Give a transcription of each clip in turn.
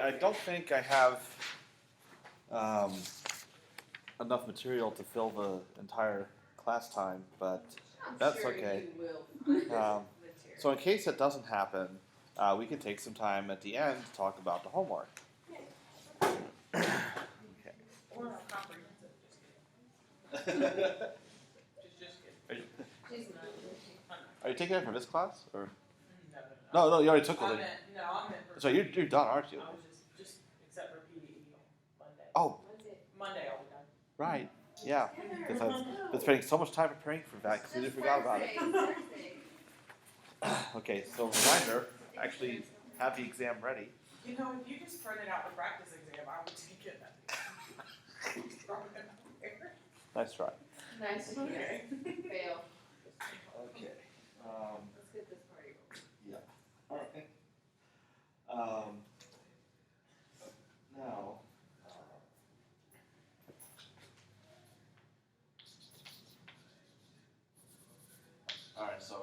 I don't think I have enough material to fill the entire class time, but that's okay. So in case that doesn't happen, we can take some time at the end to talk about the homework. Okay. Or not comprehensive, just kidding. Just kidding. She's not. Are you taking it from this class or? No. No, you already took it. I meant for. So you're done, aren't you? I was just except for PE Monday. Oh, Monday I'll be done. right. Yeah. Because I've been spending so much time preparing for that because you forgot about it. Okay, so reminder, actually have the exam ready. You know, if you just printed out the practice exam, I would take it. Nice try. Nice. Okay. Fail. Okay. Let's get this party going. Yeah. All right. Now. All right. So,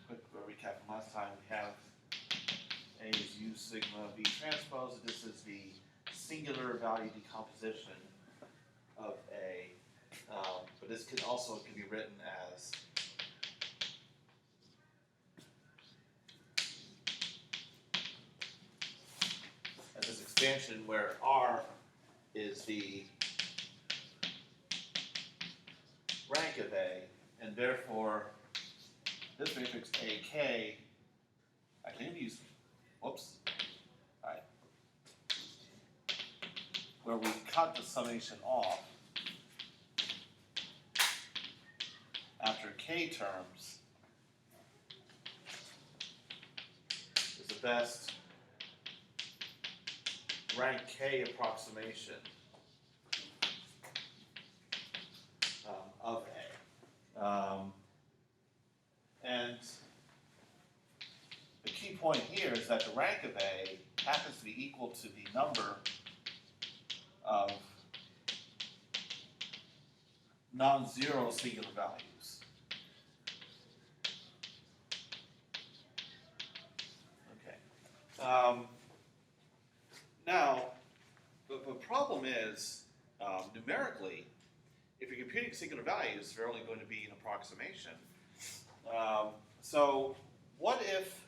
quick recap from last time. We have A is U sigma V transpose. This is the singular value decomposition of A. But this can be written as this expansion where R is the rank of A, and therefore this matrix AK, I can even use, whoops, alright, where we cut the summation off after K terms is the best rank K approximation of A. And the key point here is that the rank of A happens to be equal to the number of non-zero singular values. Okay. Now, the problem is, numerically, if you're computing singular values, they're only going to be an approximation. So, what if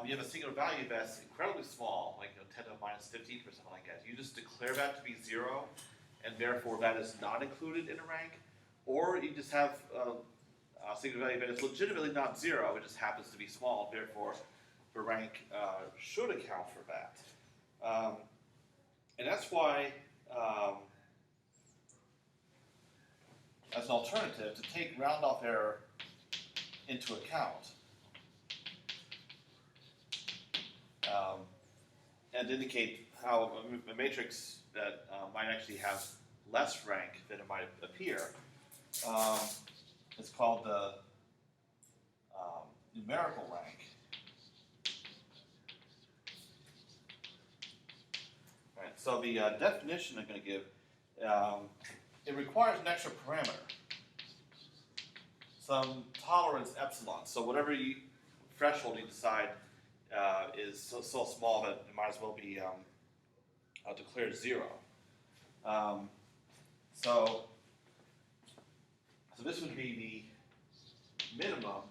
you have a singular value that's incredibly small, like 10 to the minus 15 or something like that? You just declare that to be 0, and therefore that is not included in a rank, or you just have a singular value that is legitimately not 0, it just happens to be small, therefore the rank should account for that. And that's why, as an alternative, to take round-off error into account, and indicate how a matrix that might actually have less rank than it might appear, is called the numerical rank. Right, so the definition I'm going to give, it requires an extra parameter, some tolerance epsilon. So whatever threshold you decide is so small that it might as well be declared 0. So this would be the minimum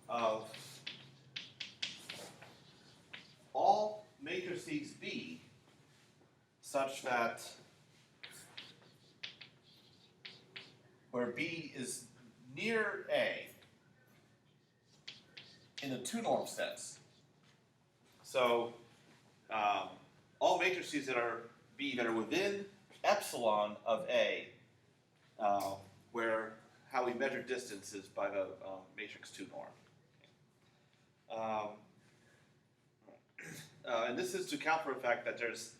of all matrices B such that where B is near A in the 2-norm sense. So all matrices that are B that are within epsilon of A, where how we measure distance is by the matrix 2 norm. And this is to account for the fact that there's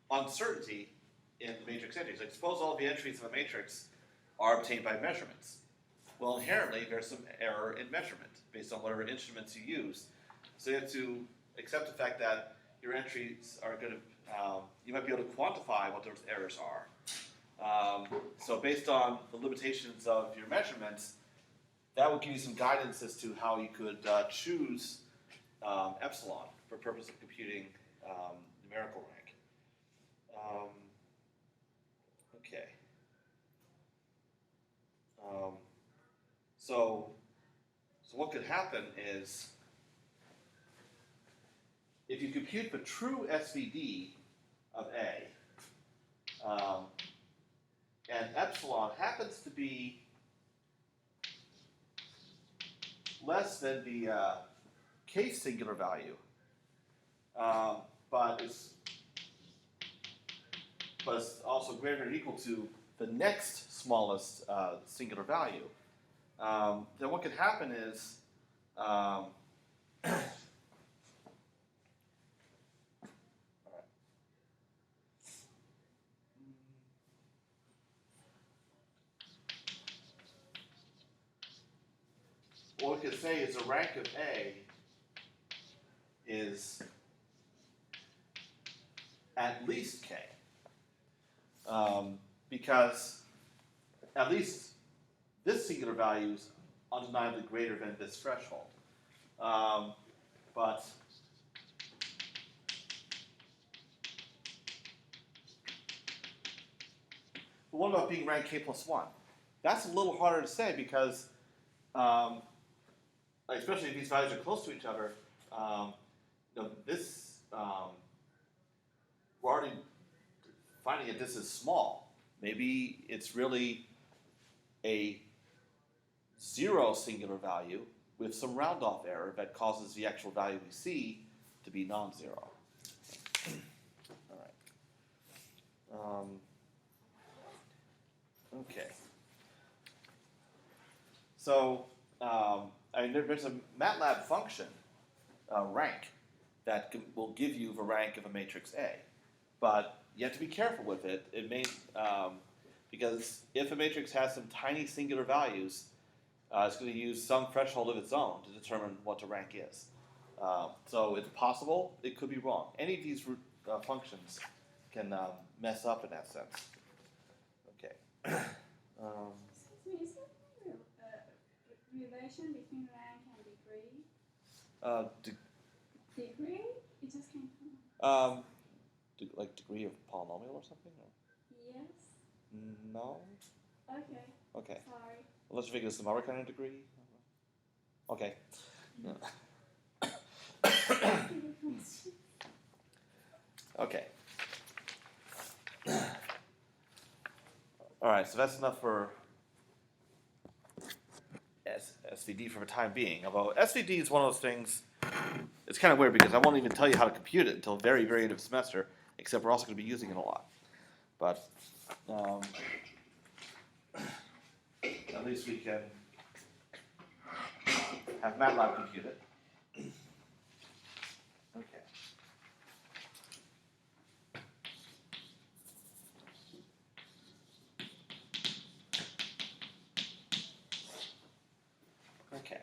uncertainty in the matrix entries. Like suppose all the entries of a matrix are obtained by measurements. Well, inherently there's some error in measurement based on whatever instruments you use. So you have to accept the fact that your entries are going to, you might be able to quantify what those errors are. So based on the limitations of your measurements, that will give you some guidance as to how you could choose epsilon for purpose of computing numerical rank. Okay. So what could happen is, if you compute the true SVD of A, and epsilon happens to be less than the case singular value, but it's also greater than or equal to the next smallest singular value, then what could happen is what we could say is the rank of A is at least K. Because at least this singular value is undeniably greater than this threshold. But what about being ranked K plus 1? That's a little harder to say because, especially if these values are close to each other, we're already finding that this is small. Maybe it's really a 0 singular value with some round-off error that causes the actual value we see to be non-zero. All right. Okay. So there's a MATLAB function, rank, that will give you the rank of a matrix A, but you have to be careful with it. It may because if a matrix has some tiny singular values, it's going to use some threshold of its own to determine what the rank is. So it's possible, it could be wrong. Any of these functions can mess up in that sense. Okay. Excuse me, is there a relation between rank and degree? Degree? It just came from. Like degree of polynomial or something? Or? Yes. No? Okay. Okay. Sorry. Unless you figure some other kind of degree? Okay. Okay. All right, so that's enough for SVD for the time being. Although SVD is one of those things, it's kind of weird because I won't even tell you how to compute it until very, very end of semester, except we're also going to be using it a lot. But at least we can have MATLAB compute it. Okay. Okay.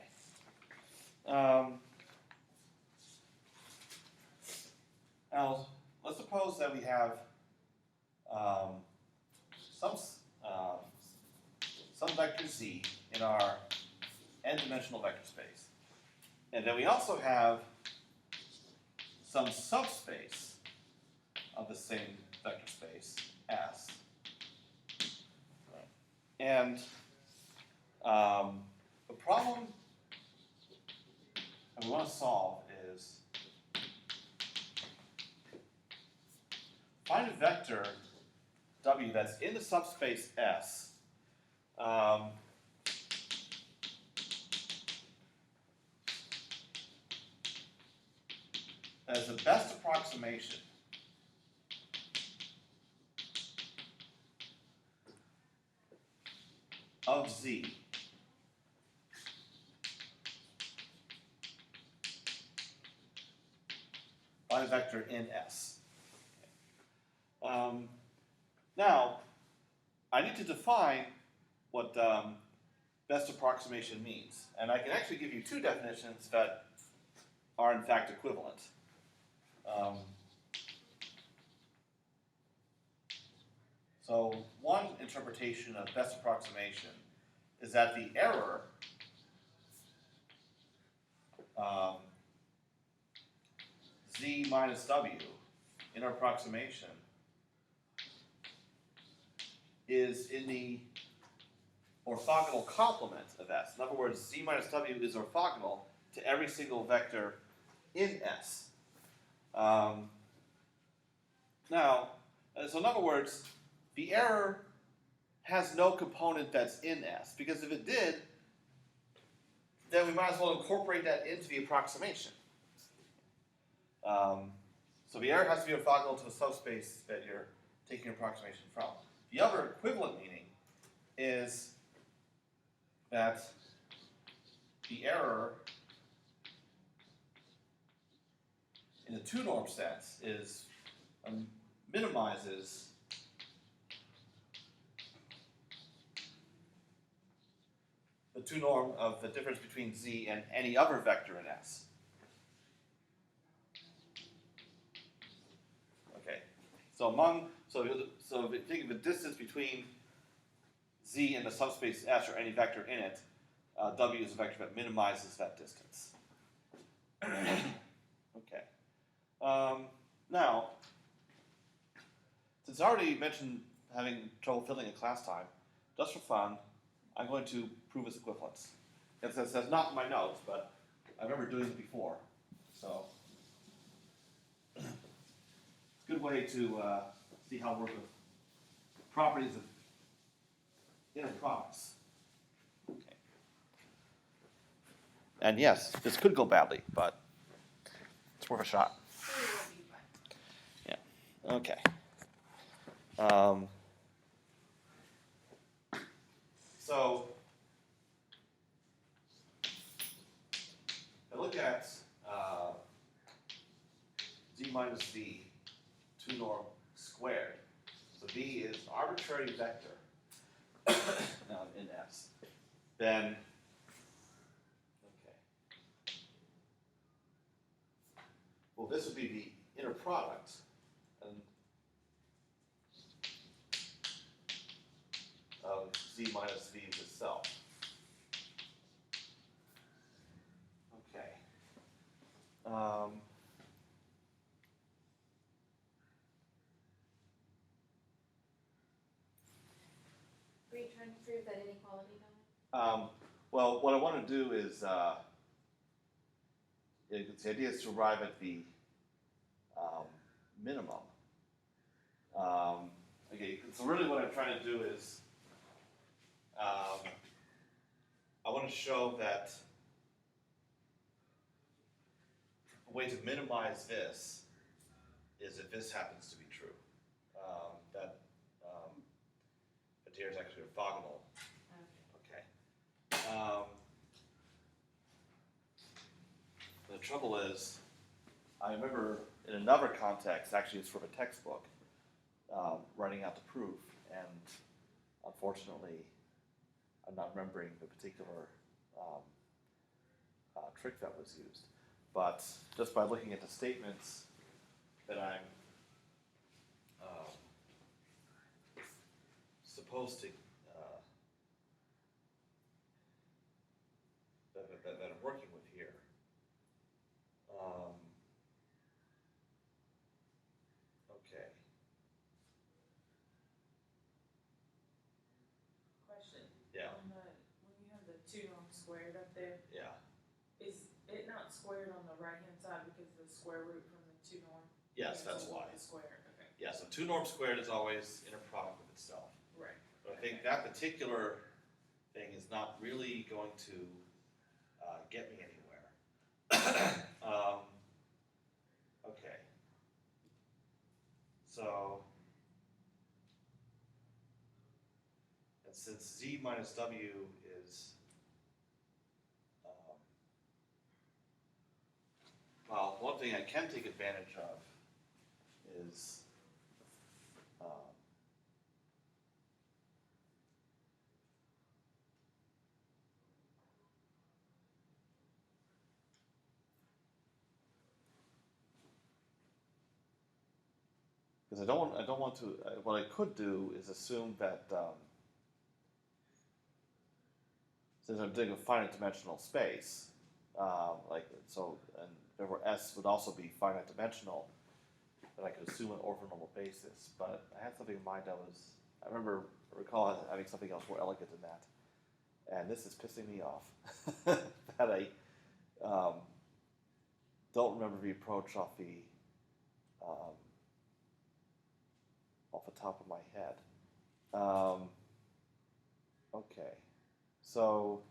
Now, let's suppose that we have some vector z in our n-dimensional vector space. And then we also have some subspace of the same vector space, S. And the problem that we want to solve is find a vector W that's in the subspace S as the best approximation of Z by a vector in S. Now, I need to define what best approximation means. And I can actually give you two definitions that are in fact equivalent. So one interpretation of best approximation is that the error z minus w in our approximation is in the orthogonal complement of S. In other words, z minus w is orthogonal to every single vector in S. So in other words, the error has no component that's in S, because if it did, then we might as well incorporate that into the approximation. So the error has to be orthogonal to the subspace that you're taking your approximation from. The other equivalent meaning is that the error in the two-norm sense is minimizes the two-norm of the difference between z and any other vector in S. Okay, so if you think of the distance between z and the subspace S or any vector in it, w is a vector that minimizes that distance. Okay. Now, since I already mentioned having trouble filling a class time, just for fun, I'm going to prove its equivalence. It says not in my notes, but I remember doing it before. So, it's a good way to see how it works with properties of inner products. Okay. And yes, this could go badly, but it's worth a shot. Yeah. Okay. So I look at z minus v, 2 norm squared. So v is an arbitrary vector in S. Then, okay. Well, this would be the inner product. And of z minus v itself. Okay. Were you trying to prove that inequality, Dominic? Well, what I want to do is, the idea is to arrive at the minimum. Okay, so really what I'm trying to do is, I want to show that a way to minimize this is if this happens to be true. That here is actually orthogonal. Okay. The trouble is, I remember in another context, actually it's from a textbook, writing out the proof, and unfortunately, I'm not remembering the particular trick that was used. But just by looking at the statements that I'm supposed to, that I'm working with here, okay. Question. Yeah. On the, when you have the 2 norm squared up there, Yeah. is it not squared on the right hand side because of the square root from the 2 norm? Yes, Yeah, that's so why. the square, okay. Yeah, so 2 norm squared is always inner product with itself. Right. But I think that particular thing is not really going to get me anywhere. Okay. So, and since z minus w is, well, one thing I can take advantage of is because I don't want to. What I could do is assume that since I'm doing a finite dimensional space, Like so, and therefore S would also be finite dimensional, that I could assume an orthonormal basis. But I had something in mind. I recall having something else more elegant than that, and this is pissing me off. That I don't remember the approach off the top of my head. Okay, so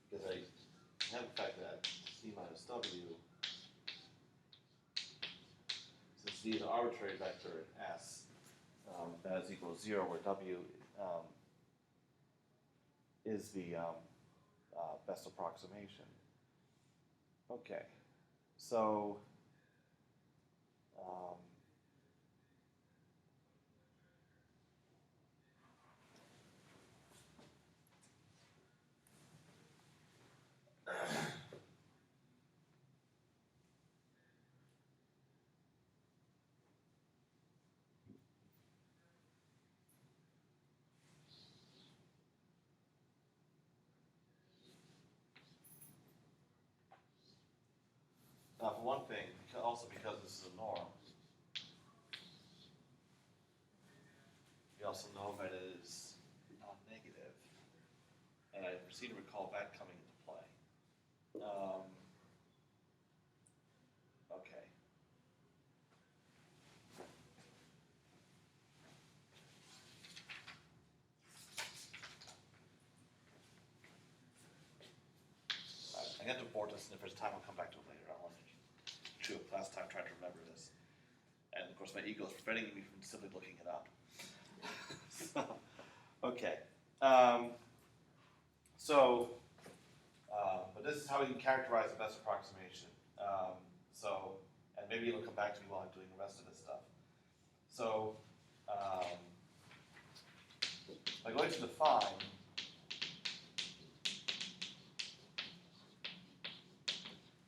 because I have the fact that C minus W, since C is an arbitrary vector in S, that is equal to 0, where W is the best approximation. Okay, so now, for one thing, also because this is a norm, we also know that it is non-negative, and I proceed to recall that coming into play. Okay. I got to board this, and if there's time, I'll come back to it later. I want to chew up last time trying to remember this. And of course, my ego is preventing me from simply looking it up. Okay. But this is how we can characterize the best approximation. And maybe it'll come back to me while I'm doing the rest of this stuff. So, I'm going to define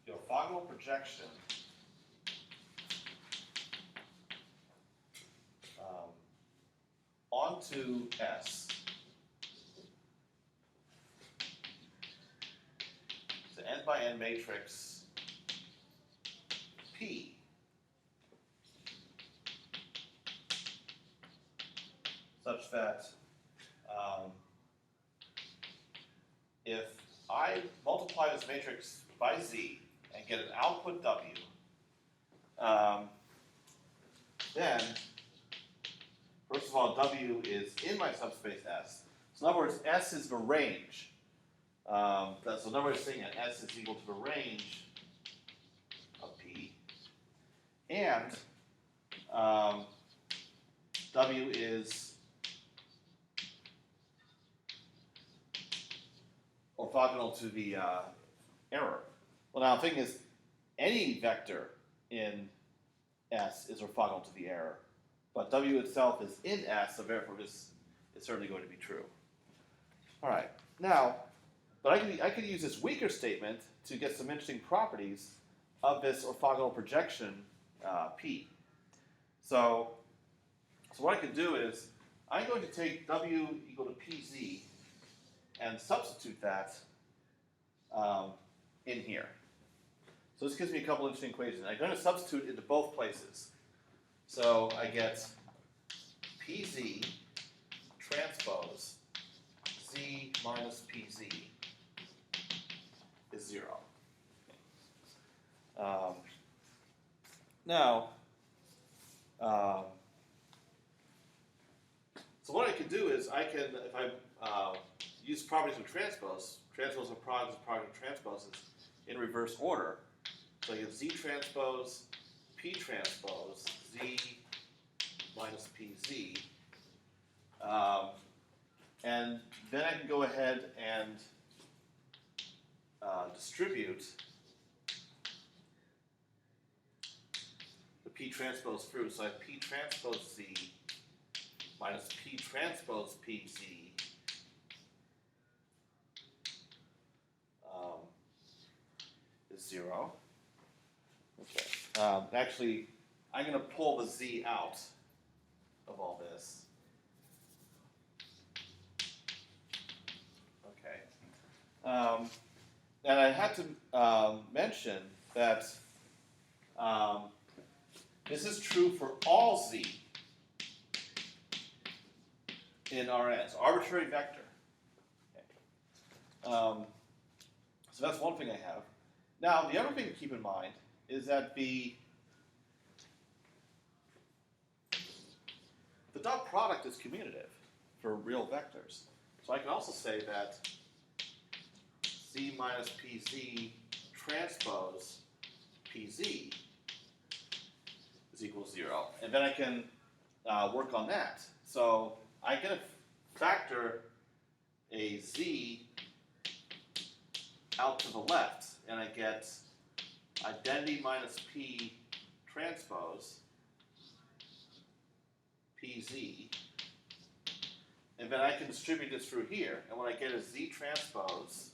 the orthogonal projection onto S. It's an n by n matrix P. Such that if I multiply this matrix by Z and get an output W, then first of all, W is in my subspace S. So in other words, S is the range. So in other words, saying that S is equal to the range of P. And W is orthogonal to the error. Well, now the thing is, any vector in S is orthogonal to the error. But W itself is in S, so therefore this is certainly going to be true. All right, now, but I could use this weaker statement to get some interesting properties of this orthogonal projection P. So what I could do is, I'm going to take W equal to PZ and substitute that in here. So this gives me a couple interesting equations. I'm going to substitute into both places. So I get PZ transpose Z minus PZ is 0. So what I can do is I can, if I use properties of transpose of products of product of transposes in reverse order. So I get Z transpose P transpose Z minus PZ. And then I can go ahead and distribute the P transpose through. So I have P transpose Z minus P transpose PZ is is 0. Okay. Actually, I'm going to pull the z out of all this. Okay. And I had to mention that this is true for all z in Rn. So arbitrary vector. Okay. So that's one thing I have. Now, the other thing to keep in mind is that the dot product is commutative for real vectors. So I can also say that z minus pz transpose pz is equal to 0. And then I can work on that. So I can factor a z out to the left, and I get identity minus p transpose pz, and then I can distribute this through here, and what I get is z transpose,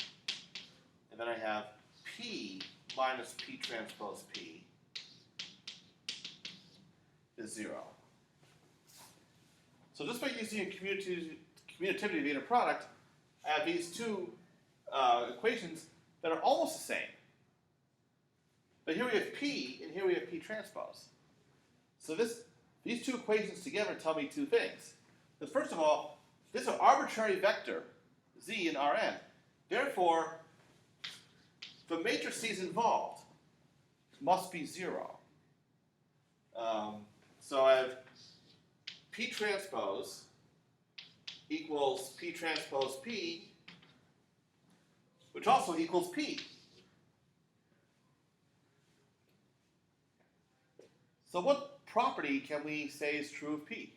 and then I have p minus p transpose p is 0. So just by using commutativity of the inner product, I have these two equations that are almost the same. But here we have p, and here we have p transpose. So these two equations together tell me two things. That first of all, this is an arbitrary vector, z in Rn. Therefore, the matrices involved must be 0. So I have p transpose equals p transpose p, which also equals p. So what property can we say is true of p?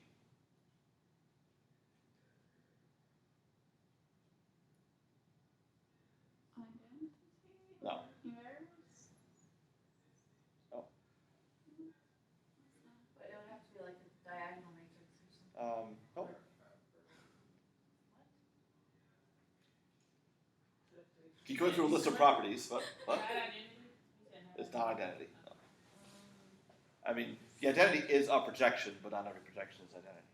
Identity? No. Invariance? But it would have to be like a diagonal matrix or something. Nope. Keep going through a list of properties, but it's not identity. No. I mean, the identity is a projection, but not every projection is identity.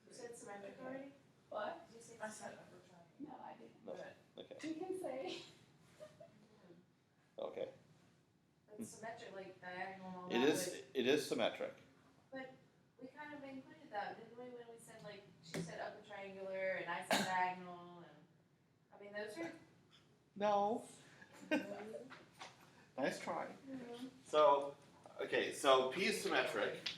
You said symmetric already? What? Did you say I said symmetric? upper triangle. No, I didn't. No. Okay. Okay. You can say. Okay. But symmetric, like diagonal and all It that. is. It is symmetric. But we kind of included that, didn't we, when we said like, she said upper triangular and I said diagonal and, I mean, those are. No. Nice try. So, okay. So p is symmetric.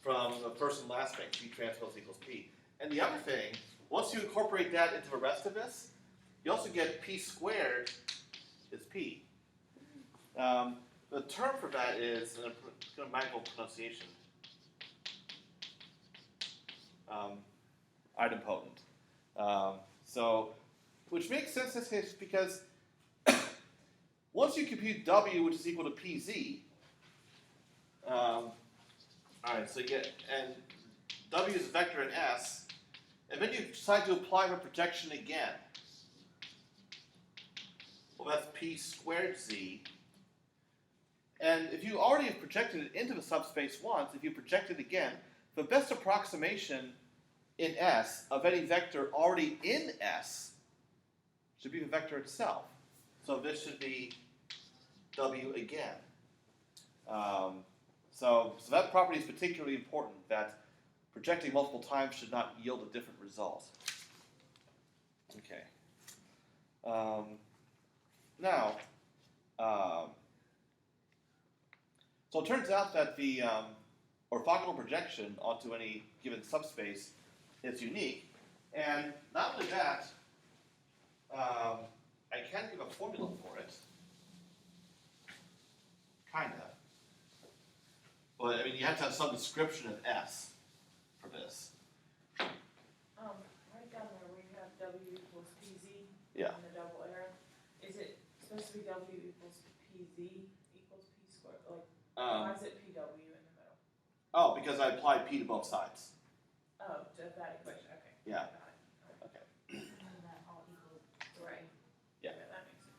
From the first and last thing, p transpose equals p. And the other thing, once you incorporate that into the rest of this, you also get p squared is p. The term for that is a grammatical pronunciation. Idempotent. So, which makes sense in this case because once you compute w, which is equal to pz, alright, so you get, and w is a vector in S, and then you decide to apply the projection again. Well, that's p squared z. And if you already have projected it into the subspace once, if you project it again, the best approximation in S of any vector already in S should be the vector itself. So this should be w again. So that property is particularly important, that projecting multiple times should not yield a different result. Okay. Now, so it turns out that the orthogonal projection onto any given subspace is unique, and not only that, I can give a formula for it, kinda. But I mean, you have to have some description of S for this. Right down there where you have W equals PZ. Yeah. And the double arrow, is it supposed to be W equals PZ equals P squared, like, why is it P Oh, because I applied P to both sides. Oh, to that equation, okay. Yeah. Got it. Okay. And that all equals three. Yeah. Okay, that makes sense.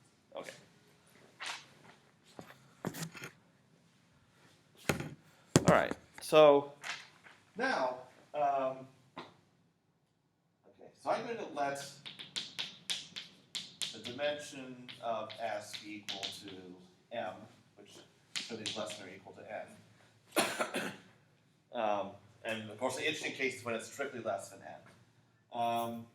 Okay. All right. So now, okay. So I'm going to let the dimension of S be equal to M, which should be less than or equal to N. And of course, the interesting case is when it's strictly less than N.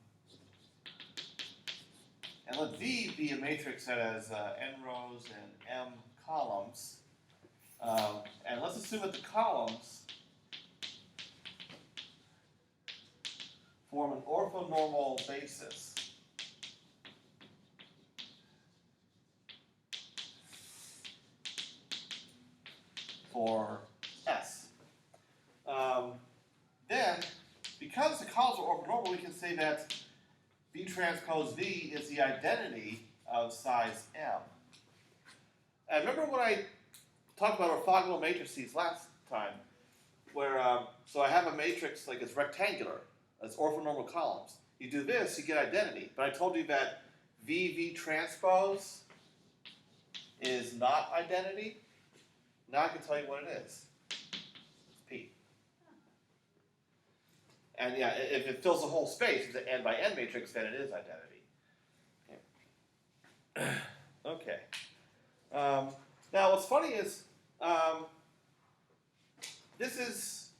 And let V be a matrix that has N rows and M columns. And let's assume that the columns form an orthonormal basis for S. Then, because the columns are orthonormal, we can say that V transpose V is the identity of size M. And remember when I talked about orthogonal matrices last time, where so I have a matrix like it's rectangular, it's orthonormal columns. You do this, you get identity. But I told you that V transpose is not identity. Now I can tell you what it is. It's P. And yeah, if it fills the whole space, it's an n by n matrix, then it is identity. Okay. Now what's funny is this is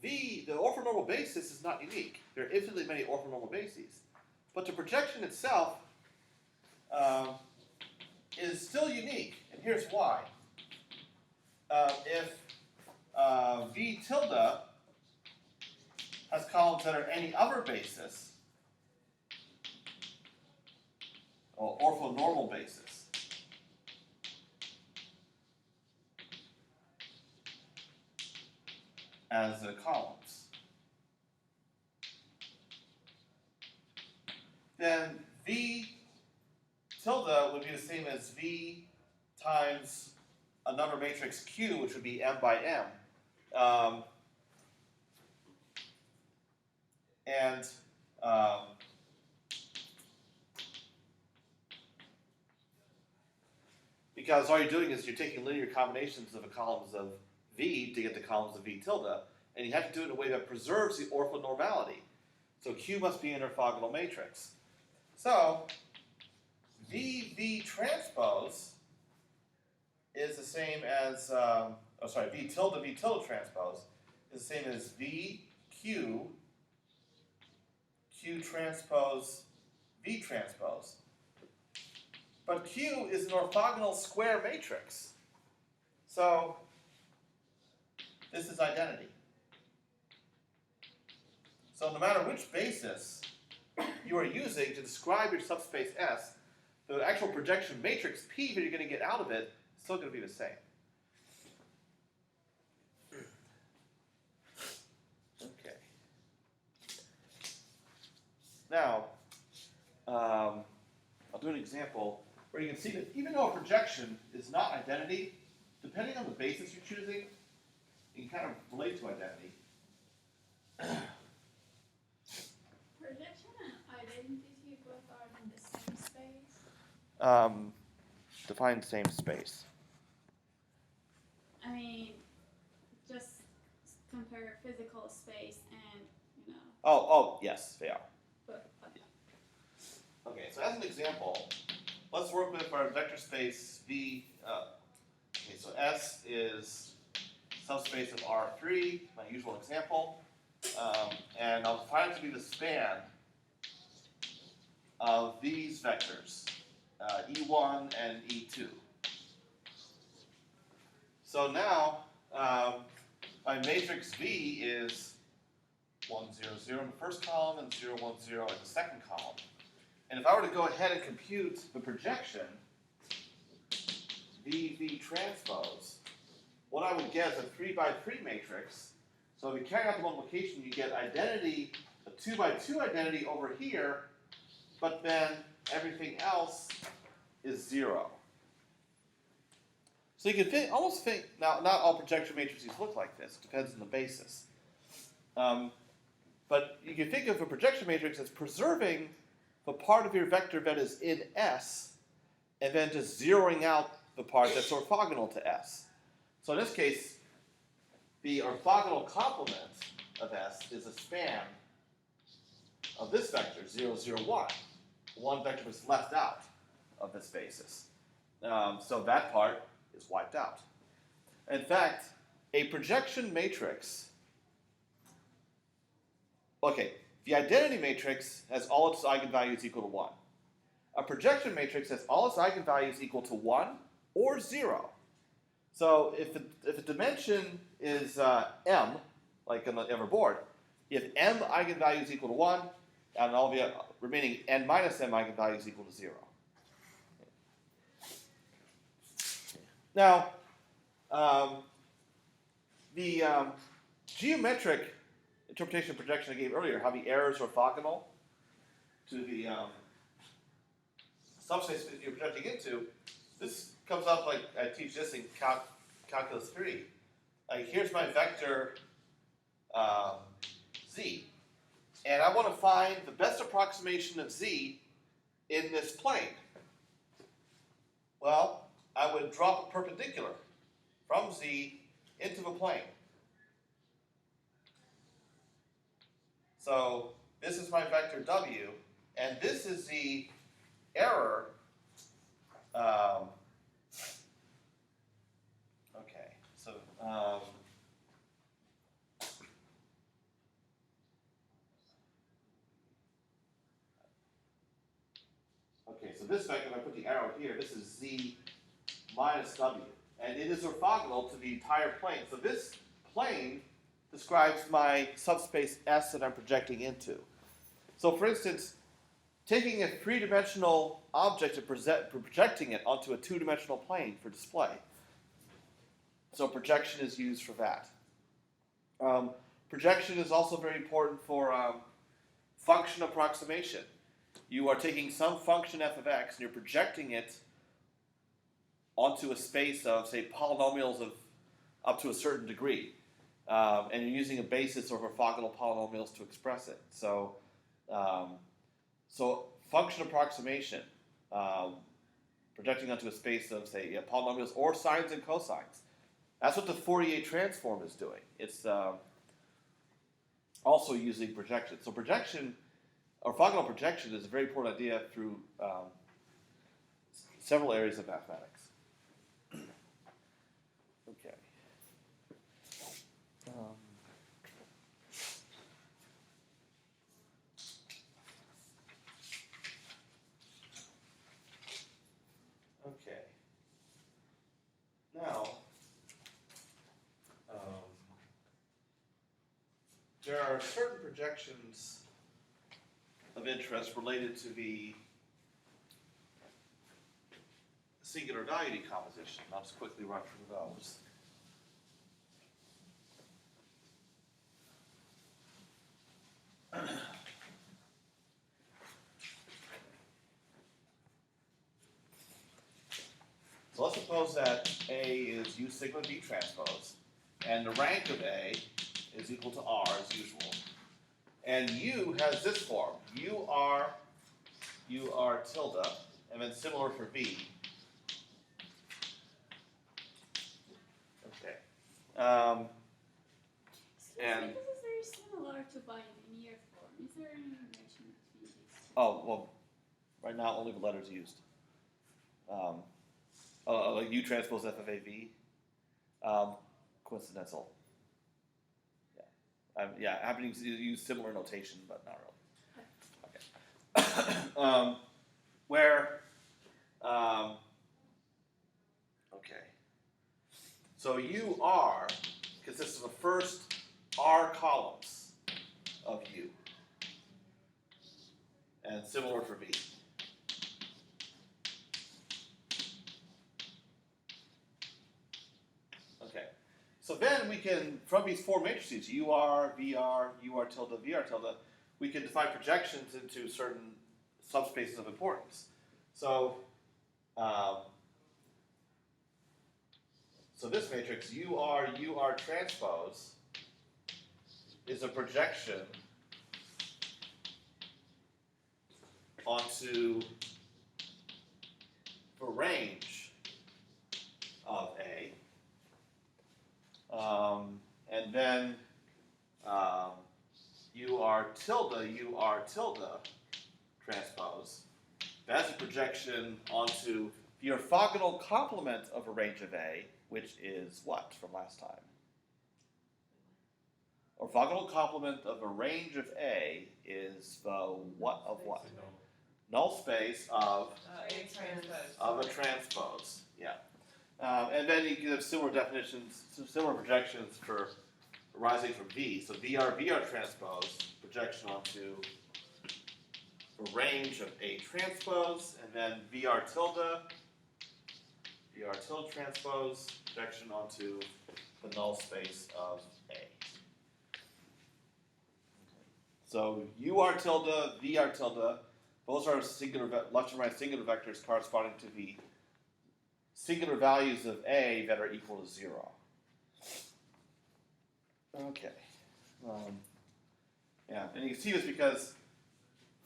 the orthonormal basis is not unique. There are infinitely many orthonormal bases. But the projection itself is still unique, and here's why. If V tilde has columns that are any other basis, or orthonormal basis, as the columns, then V tilde would be the same as V times another matrix Q, which would be M by M. Because all you're doing is you're taking linear combinations of the columns of V to get the columns of V tilde, and you have to do it in a way that preserves the orthonormality. So Q must be an orthogonal matrix. So V transpose is the same as, V tilde transpose is the same as V Q transpose V transpose. But Q is an orthogonal square matrix. So this is identity. So no matter which basis you are using to describe your subspace S, the actual projection matrix P that you're going to get out of it is still going to be the same. Okay. Now, I'll do an example where you can see that even though a projection is not identity, depending on the basis you're choosing, you can kind of relate to identity. Projection and identity both are in the same space. Define same space. I mean, just compare physical space and, Oh, yes, they are. but Okay, so as an example, let's work with our vector space V. Okay, so S is subspace of R3, my usual example, and I'll define it to be the span of these vectors, E1 and E2. So now, my matrix V is 1, 0, 0 in the first column and 0, 1, 0 in the second column. And if I were to go ahead and compute the projection, V transpose, what I would get is a 3 by 3 matrix. So if you carry out the multiplication, you get identity, a 2 by 2 identity over here, but then everything else is 0. So you can almost think, now not all projection matrices look like this, it depends on the basis. But you can think of a projection matrix as preserving the part of your vector that is in S, and then just zeroing out the part that's orthogonal to S. So in this case, the orthogonal complement of S is a span of this vector, 0, 0, 1. One vector was left out of this basis. So that part is wiped out. In fact, a projection matrix, okay, the identity matrix has all its eigenvalues equal to 1. A projection matrix has all its eigenvalues equal to 1 or 0. So if the dimension is m, like on the ever board, if m eigenvalues equal to 1, and all the remaining n minus m eigenvalues equal to 0. Now, the geometric interpretation of projection I gave earlier, how the error is orthogonal to the subspace that you're projecting into, this comes up like I teach this in calculus 3. Here's my vector z, and I want to find the best approximation of z in this plane. Well, I would drop a perpendicular from z into the plane. So this is my vector w, and this is the error. Okay, so so this vector, if I put the arrow here, this is z minus w, and it is orthogonal to the entire plane. So this plane describes my subspace S that I'm projecting into. So for instance, taking a three-dimensional object and projecting it onto a two-dimensional plane for display. So projection is used for that. Projection is also very important for function approximation. You are taking some function f of x and you're projecting it onto a space of, say, polynomials of up to a certain degree. And you're using a basis of orthogonal polynomials to express it. So, function approximation, projecting onto a space of, say, polynomials or sines and cosines. That's what the Fourier transform is doing. It's also using projection. So projection, orthogonal projection is a very important idea through several areas of mathematics. Okay. Okay. Now, there are certain projections of interest related to the singular value decomposition. I'll just quickly run through those. So let's suppose that A is U sigma V transpose, and the rank of A is equal to R as usual. And U has this form, U R tilde, and then similar for V. Okay. And this is very similar to bilinear form. Is there any relation between these two? oh, well, right now only the letters used. Like U transpose F of A V. Coincidental. Yeah, happening to use similar notation, but not really. Okay. Okay. So UR consists of the first R columns of U, and similar for V. So then we can, from these four matrices, UR, VR, UR tilde, VR tilde, we can define projections into certain subspaces of importance. So So this matrix, UR transpose, is a projection onto the range of A. And then UR tilde transpose. That's a projection onto the orthogonal complement of a range of A, which is what from last time? Orthogonal complement of a range of A is the what of what? Null space of A transpose. a transpose. Yeah. And then you can have similar definitions, similar projections for arising from V. So VR transpose, projection onto a range of A transpose, and then VR tilde transpose, projection onto the null space of A. So UR tilde, VR tilde, those are singular, left and right singular vectors corresponding to the singular values of A that are equal to 0. Okay. Yeah, and you can see this because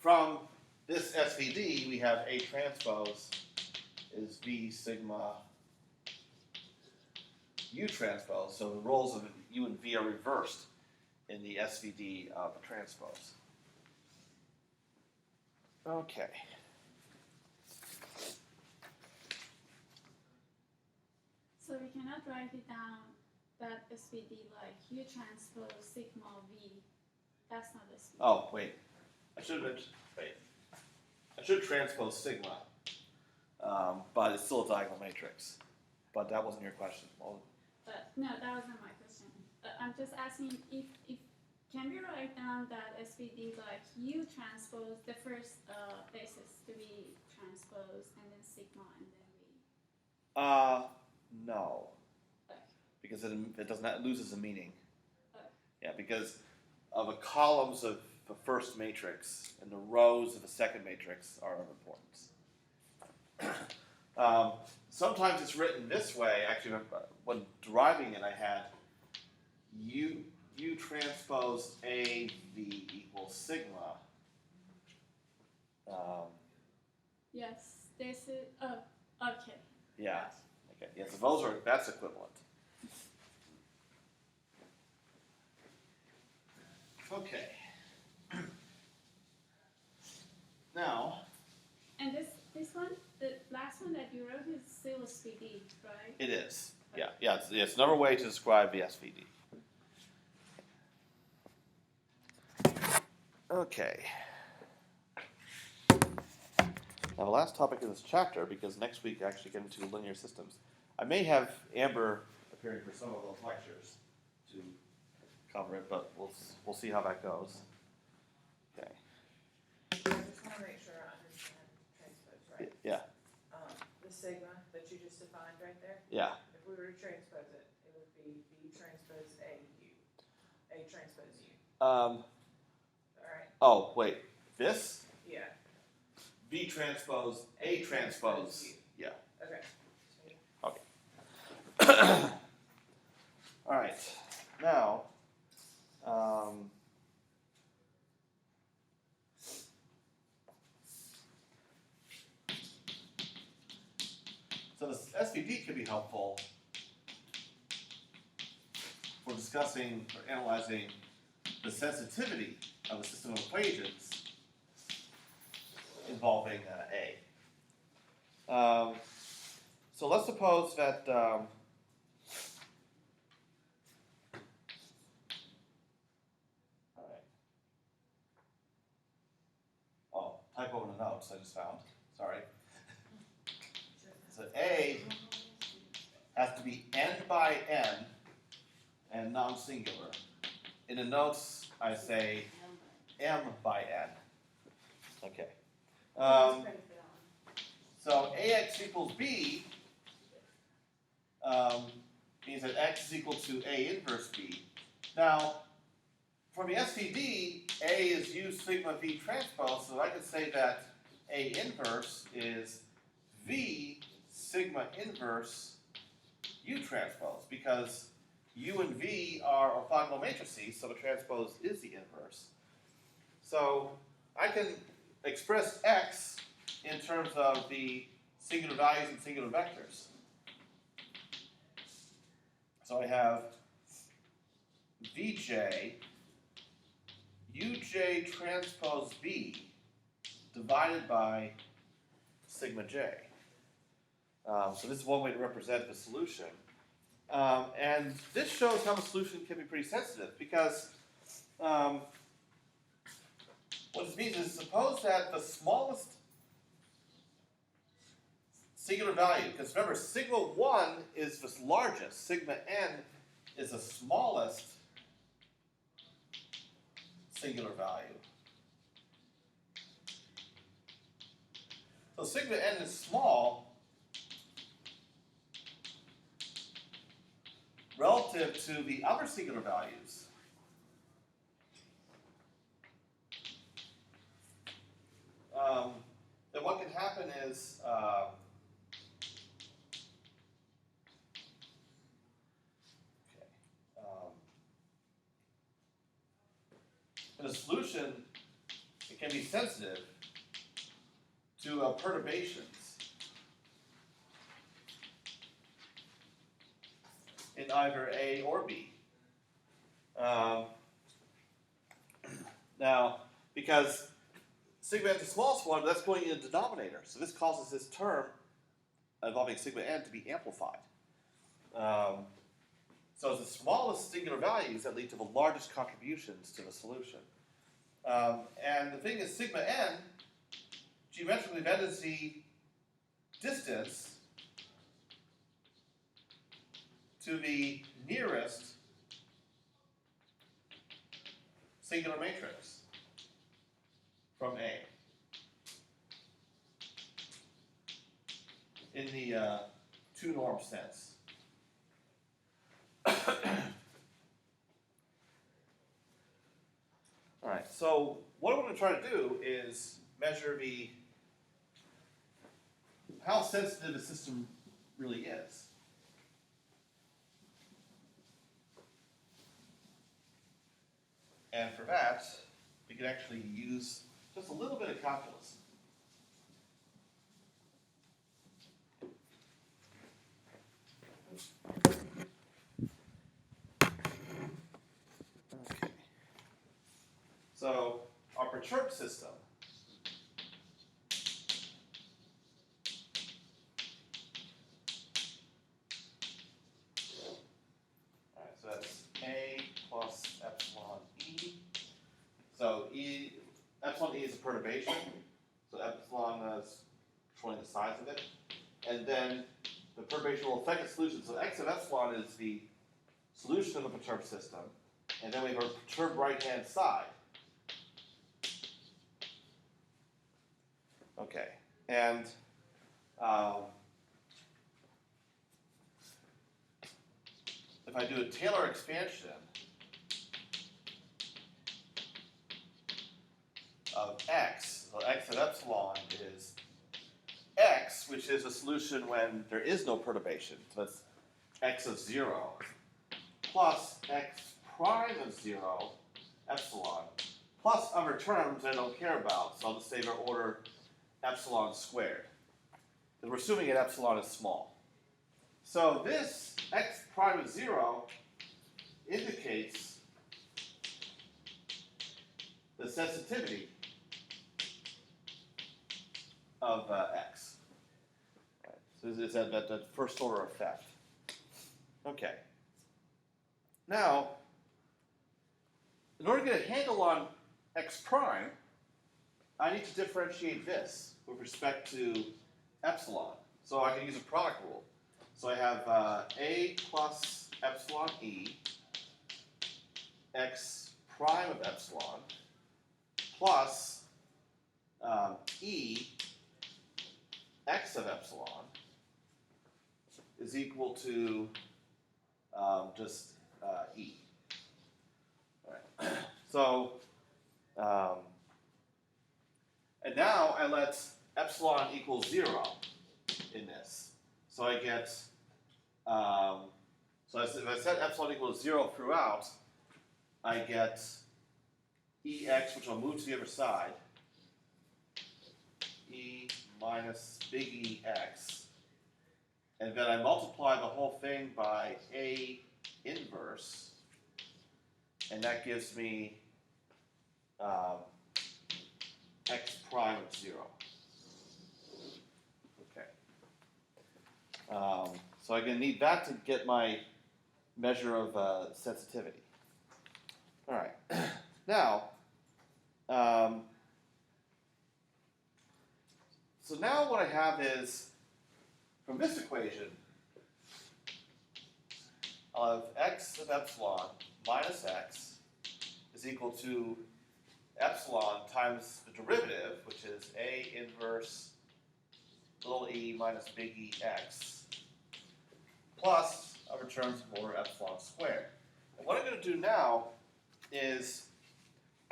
from this SVD we have A transpose is V sigma U transpose. So the roles of U and V are reversed in the SVD of a transpose. Okay. So we cannot write it down that SVD like U transpose sigma V. That's not SVD. Oh, wait. I should transpose sigma, but it's still a diagonal matrix. But that wasn't your question. Well, No, that wasn't my question. I'm just asking if can we write down that SVD like U transpose the first basis to be transposed and then sigma and then V? no. Okay. Because it does not, it loses the meaning. Okay. Yeah, because of the columns of the first matrix and the rows of the second matrix are of importance. Sometimes it's written this way. Actually, when deriving it, I had U transpose A V equals sigma. Yes, this is. Oh, okay. Yeah. Okay. Yeah. So that's equivalent. Okay. Now. And this one, the last one that you wrote is still SVD, right? It is. Yeah. Yeah. It's another way to describe the SVD. Okay. Now the last topic in this chapter, because next week I actually get into linear systems. I may have Amber appearing for some of those lectures to cover it, but we'll see how that goes. Okay. I just wanna make sure I understand transpose, right? Yeah. The sigma that you just defined right there, Yeah. if we were to transpose it, it would be V transpose A U. A transpose U, alright? Oh wait. This Yeah, V transpose A transpose. Yeah. okay. All right. Now. So this SVD could be helpful for discussing or analyzing the sensitivity of a system of equations involving A. So let's suppose that typo in the notes I just found. Sorry. So A has to be n by n and non-singular. In the notes, I say m by n. Okay. So AX equals B means that X is equal to A inverse B. Now, from the SVD, A is U sigma V transpose, so I could say that A inverse is V sigma inverse U transpose, because U and V are orthogonal matrices, so the transpose is the inverse. So I can express X in terms of the singular values and singular vectors. So I have Vj Uj transpose V divided by sigma j. So this is one way to represent the solution. And this shows how the solution can be pretty sensitive, because what this means is, suppose that the smallest singular value, because remember, sigma 1 is the largest, sigma n is the smallest singular value. So sigma n is small relative to the other singular values. Then what can happen is in a solution, it can be sensitive to perturbations in either A or B. Now, because sigma n is the smallest one, that's going in the denominator. So this causes this term involving sigma n to be amplified. So it's the smallest singular values that lead to the largest contributions to the solution. And the thing is, sigma n, geometrically, that is the distance to the nearest singular matrix from A in the two norm sense. All right, so what I'm going to try to do is measure how sensitive the system really is. And for that, we can actually use just a little bit of calculus. Okay. So our perturbed system so that's A plus epsilon E. So epsilon E is a perturbation. So epsilon is showing the size of it. And then the perturbation will affect the solution. So x of epsilon is the solution of the perturbed system. And then we have our perturbed right-hand side. Okay. And if I do a Taylor expansion of x, so x of epsilon is x, which is a solution when there is no perturbation. So that's x of 0 plus x prime of 0 epsilon plus other terms I don't care about. So I'll just say they're order epsilon squared, because we're assuming that epsilon is small. So this x prime of 0 indicates the sensitivity of x. Right. So this is that first order effect. Okay. Now, in order to get a handle on x prime, I need to differentiate this with respect to epsilon. So I can use a product rule. So I have A plus epsilon E x prime of epsilon plus E x of epsilon is equal to just E. All right. So, and now I let epsilon equal 0 in this. So I get So if I set epsilon equal to 0 throughout, I get EX, which I'll move to the other side, E minus big EX. And then I multiply the whole thing by A inverse, and that gives me X prime of 0. Okay. So I'm going to need that to get my measure of sensitivity. All right. Now, so now what I have is, from this equation, I'll have x of epsilon minus x is equal to epsilon times the derivative, which is A inverse little e minus big E x, plus other terms of order epsilon squared. And what I'm going to do now is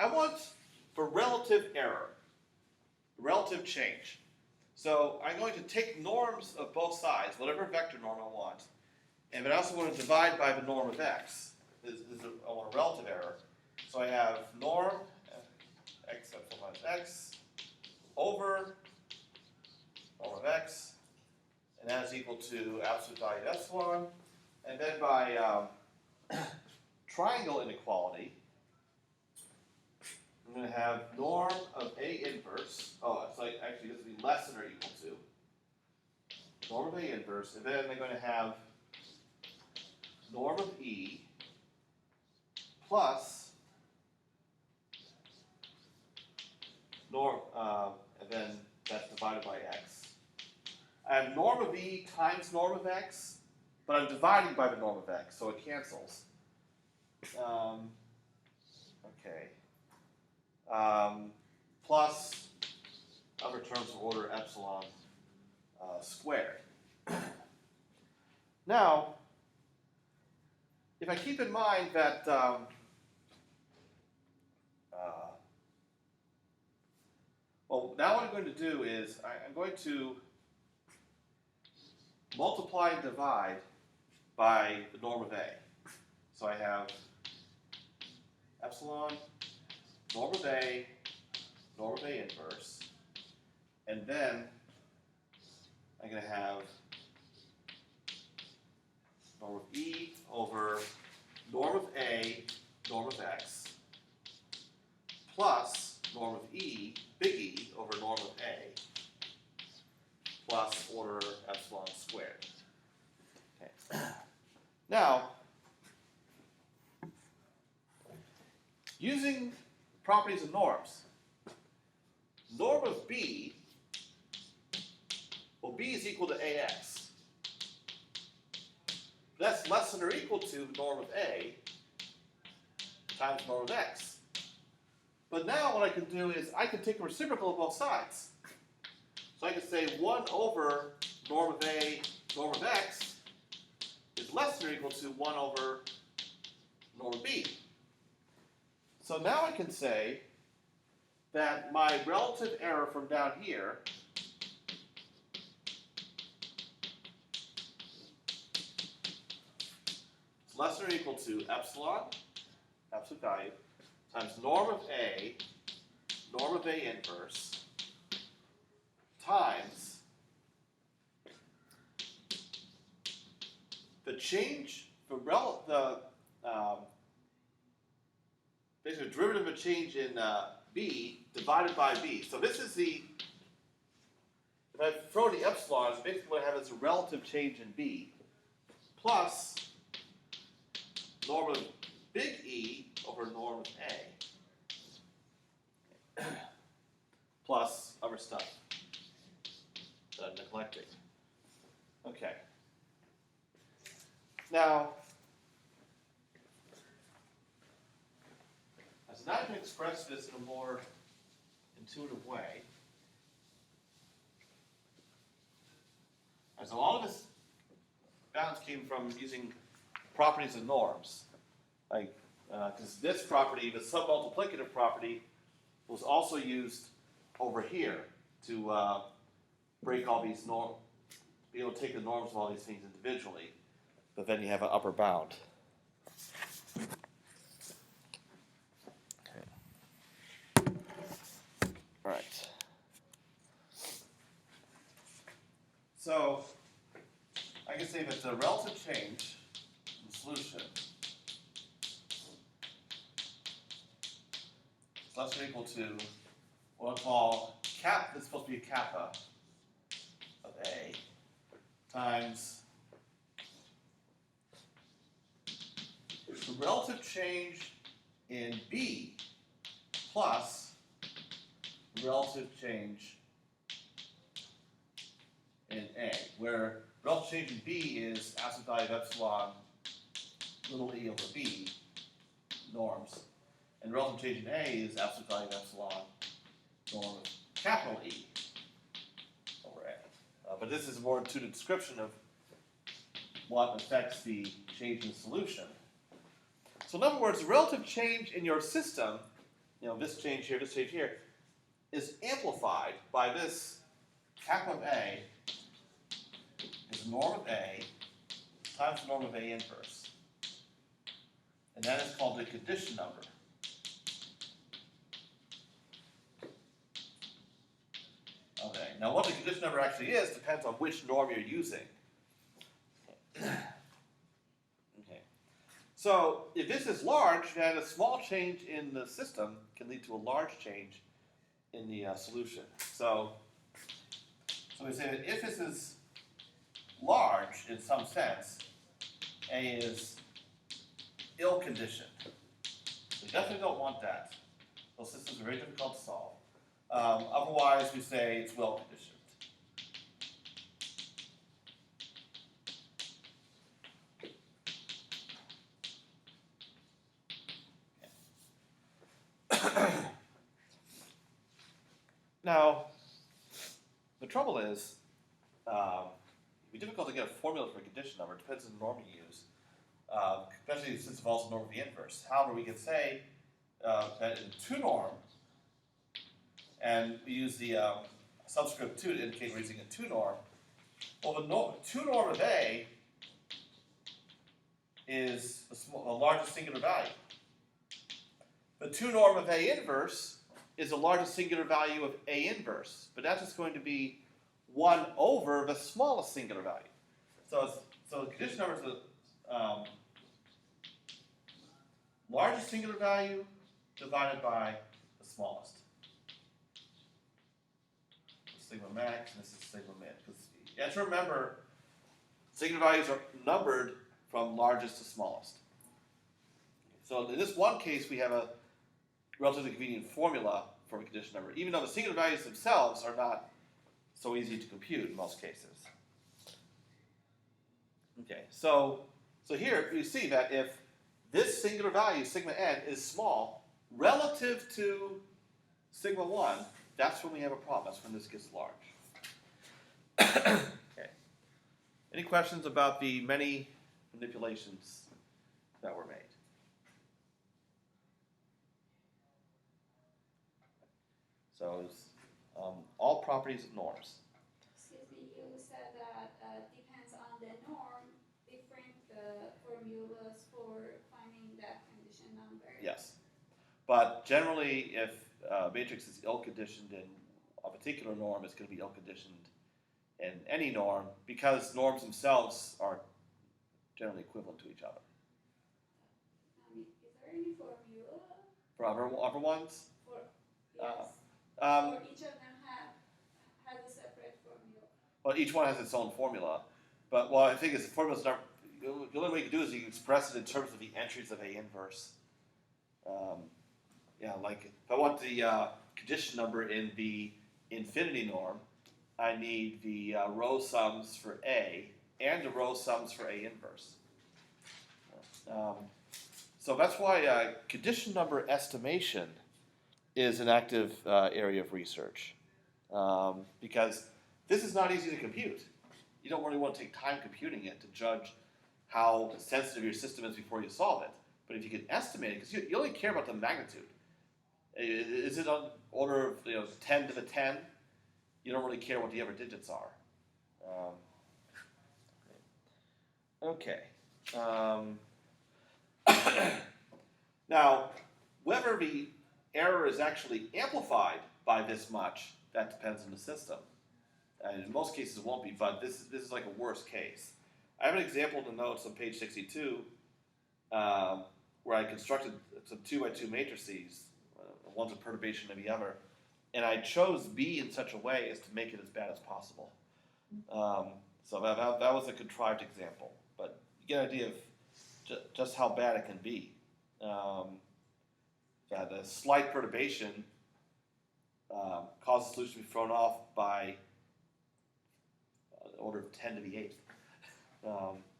I want for relative error, relative change. So I'm going to take norms of both sides, whatever vector norm I want, and then I also want to divide by the norm of x. I want a relative error. So I have norm x epsilon minus x over norm of x, and that is equal to absolute value of epsilon. And then by triangle inequality, I'm going to have norm of A inverse. Oh, it's like actually this would be less than or equal to norm of A inverse, and then they're going to have norm of E plus norm, and then that's divided by x. I have norm of E times norm of x, but I'm dividing by the norm of x, so it cancels. Okay. Plus other terms of order epsilon squared. Now, if I keep in mind that well, now what I'm going to do is I'm going to multiply and divide by the norm of A. So I have epsilon, norm of A inverse, and then I'm going to have norm of E over norm of A, norm of x, plus norm of E, big E, over norm of A, plus order epsilon squared. Okay. Now, using properties of norms, norm of B, well, B is equal to AX. That's less than or equal to norm of A times norm of X. But now what I can do is I can take a reciprocal of both sides. So I can say 1 over norm of A, norm of X is less than or equal to 1 over norm of B. So now I can say that my relative error from down here is less than or equal to epsilon, absolute value, times norm of A inverse, times the change, basically the derivative of change in B divided by B. So this is the, if I throw the epsilons, basically what I have is a relative change in B, plus norm of big E over norm of A, plus other stuff that I'm neglecting. Okay. Now, as now I can express this in a more intuitive way. As a lot of this balance came from using properties and norms, like because this property, the submultiplicative property, was also used over here to break all these norms, be able to take the norms of all these things individually. but then you have an upper bound. Okay. All right. So I can say that the relative change in the solution is less than or equal to what I'll call cap. This is supposed to be a kappa of A times the relative change in B plus the relative change in A, where relative change in B is absolute value of epsilon little e over B norms, and relative change in A is absolute value of epsilon norm of capital E over A. But this is more to the description of what affects the change in the solution. So in other words, the relative change in your system, this change here, is amplified by this kappa of A is norm of A times the norm of A inverse. And that is called the condition number. Okay, now what the condition number actually is depends on which norm you're using. Okay. So if this is large, then a small change in the system can lead to a large change in the solution. So we say that if this is large in some sense, A is ill-conditioned. We definitely don't want that. Those systems are very difficult to solve. Otherwise, we say it's well-conditioned. Now, the trouble is, it'd be difficult to get a formula for a condition number. It depends on the norm you use, especially since it involves the norm of the inverse. However, we can say that in 2 norm, and we use the subscript 2 to indicate we're using a 2 norm. Well, the 2 norm of A is the largest singular value. The 2 norm of A inverse is the largest singular value of A inverse, but that's just going to be 1 over the smallest singular value. So the condition number is the largest singular value divided by the smallest. Sigma max, and this is sigma min. Because you have to remember, singular values are numbered from largest to smallest. So in this one case, we have a relatively convenient formula for a condition number, even though the singular values themselves are not so easy to compute in most cases. Okay, so here you see that if this singular value, sigma n, is small relative to sigma 1, that's when we have a problem. That's when this gets large. Okay. Any questions about the many manipulations that were made? So it's all properties of norms. Excuse me, you said that depends on the norm, different formulas for finding that condition number. Yes. But generally, if a matrix is ill-conditioned in a particular norm, it's going to be ill-conditioned in any norm because norms themselves are generally equivalent to each other. Is there any formula? For other ones? Yes. Um, or each of them has a separate formula? Well, each one has its own formula. But what I think is the formula's not. The only way you can do is you can express it in terms of the entries of A inverse. Like if I want the condition number in the infinity norm, I need the row sums for A and the row sums for A inverse. So that's why condition number estimation is an active area of research, because this is not easy to compute. You don't really want to take time computing it to judge how sensitive your system is before you solve it. But if you can estimate it, because you only care about the magnitude. Is it on order of 10 to the 10? You don't really care what the other digits are. Okay. Now, whether the error is actually amplified by this much, that depends on the system. And in most cases it won't be, but this is like a worst case. I have an example in the notes on page 62 where I constructed some 2x2 matrices, one's a perturbation of the other, and I chose B in such a way as to make it as bad as possible. So that was a contrived example, but you get an idea of just how bad it can be. That a slight perturbation causes the solution to be thrown off by an order of 10 to the 8th.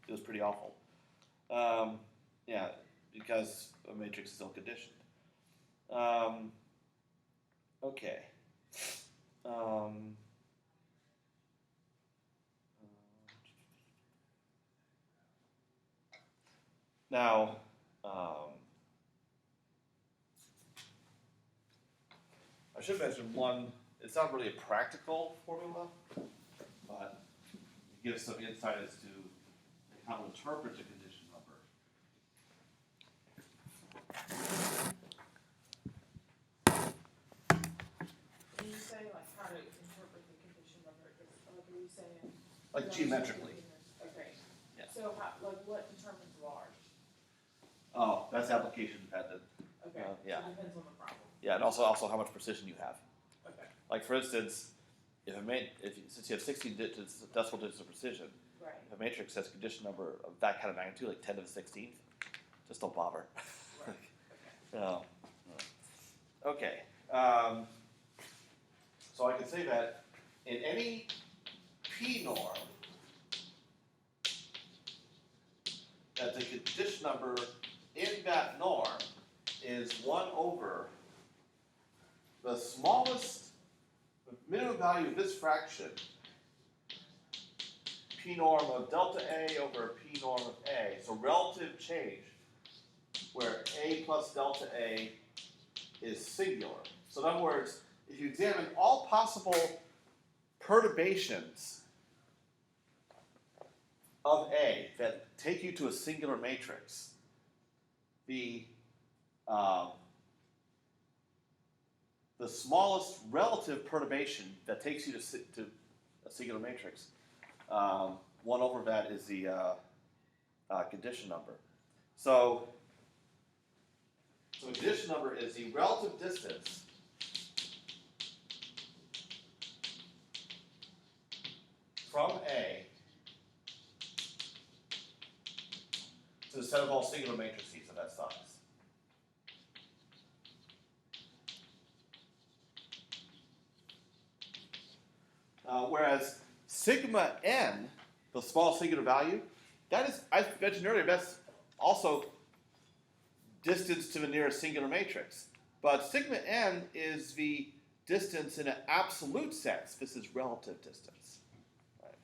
It was pretty awful. Yeah, because a matrix is ill-conditioned. Okay. Now, I should mention one, it's not really a practical formula, but it gives some insight as to how to interpret the condition number. When you say like how to interpret the condition number, like are you saying? Like geometrically. Okay. Yeah. So how, like what determines large? Oh, that's application dependent. Okay. Yeah. So it depends on the problem. Yeah, and also how much precision you have. Okay. Like for instance, since you have 16 decimal digits of precision, Right. if a matrix has a condition number of that kind of magnitude, like 10 to the 16th, just don't bother. Right. Okay. No. Okay. So I can say that in any P norm, that the condition number in that norm is 1 over the smallest, the minimum value of this fraction, P norm of delta A over P norm of A. So relative change, where A plus delta A is singular. So in other words, if you examine all possible perturbations of A that take you to a singular matrix, the smallest relative perturbation that takes you to a singular matrix, 1 over that is the condition number. So the condition number is the relative distance from A to the set of all singular matrices of that size. Whereas sigma n, the small singular value, that is, I mentioned earlier, that's also distance to the nearest singular matrix. But sigma n is the distance in an absolute sense. This is relative distance. Right.